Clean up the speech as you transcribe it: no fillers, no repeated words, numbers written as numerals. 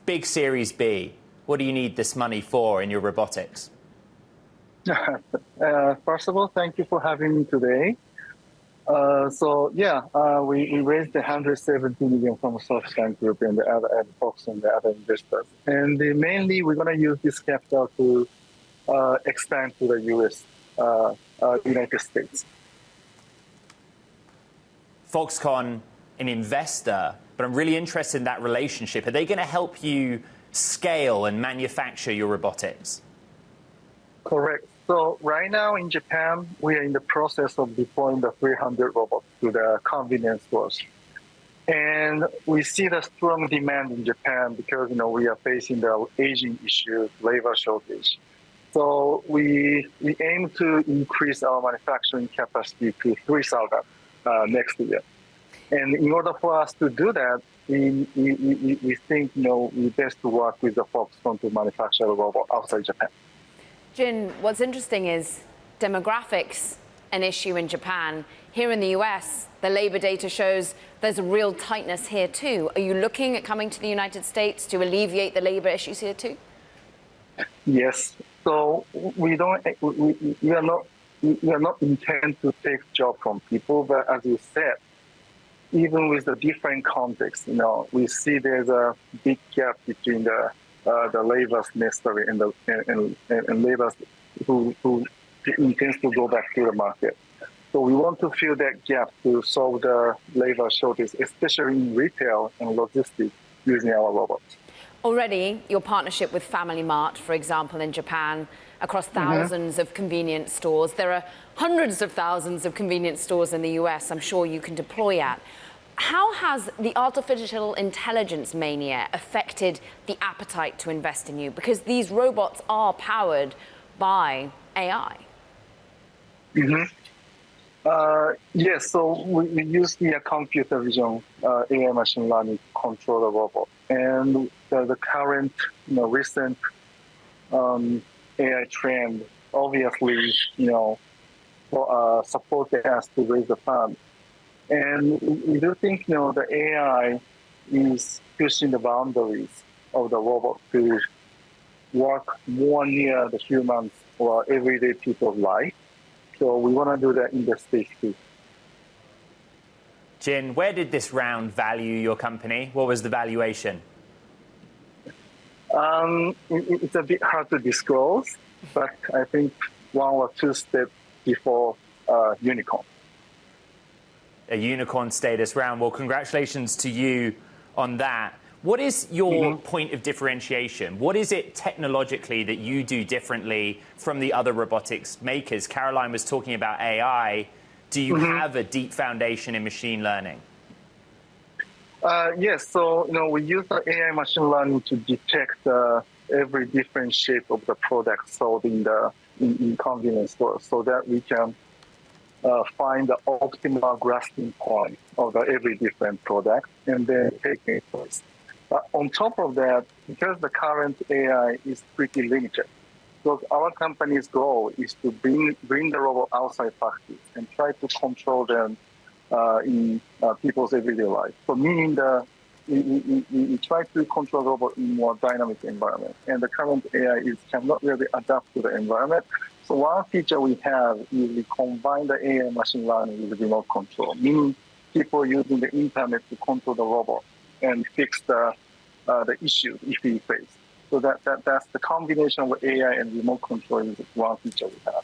big Series B. What do you need this money for in your robotics? First of all, thank you for having me today. We raised 170 million from SoftBank Group and Foxconn and the other investors. And mainly, we're going to use this capital to expand to the United States. Foxconn, an investor, but I'm really interested in that relationship. Are they going to help you scale and manufacture your robotics? Correct. So right now in Japan, we are in the process of deploying the 300 robots to the convenience stores. And we see the strong demand in Japan because, we are facing the aging issue, labor shortage. So we aim to increase our manufacturing capacity to 3,000 next year. And in order for us to do that, we think, we best to work with the Foxconn to manufacture a robot outside Japan. Jin, what's interesting is demographics an issue in Japan. Here in the US, the labor data shows there's a real tightness here too. Are you looking at coming to the United States to alleviate the labor issues here too? Yes. So we are not intent to take job from people, but as you said, even with the different context, we see there's a big gap between the laborers necessary and laborers who intends to go back to the market. So we want to fill that gap to solve the labor shortage, especially in retail and logistics, using our robots. Already, your partnership with Family Mart, for example, in Japan, across thousands of convenience stores. There are hundreds of thousands of convenience stores in the US I'm sure you can deploy at. How has the artificial intelligence mania affected the appetite to invest in you? Because these robots are powered by AI. Yes, so we use the computer vision, AI machine learning to control the robot. And the current, recent AI trend, obviously, supported us to raise the fund. And we do think, the AI is pushing the boundaries of the robot to work more near the humans or everyday people's life. So we want to do that in the States too. Jin, where did this round value your company? What was the valuation? It's a bit hard to disclose, but I think 1 or 2 steps before unicorn. A unicorn status round. Well, congratulations to you on that. What is your point of differentiation? What is it technologically that you do differently from the other robotics makers? Caroline was talking about AI. Do you have a deep foundation in machine learning? Yes, so we use the AI machine learning to detect every different shape of the product sold in convenience stores, so that we can find the optimal grasping point of every different product and then take a choice. But on top of that, because the current AI is pretty limited, so our company's goal is to bring the robot outside factories and try to control them in people's everyday life. So meaning we try to control the robot in more dynamic environment. And the current AI cannot really adapt to the environment. So one feature we have is we combine the AI machine learning with remote control, meaning people using the internet to control the robot and fix the issue if we face. So that's the combination of AI and remote control is one feature we have.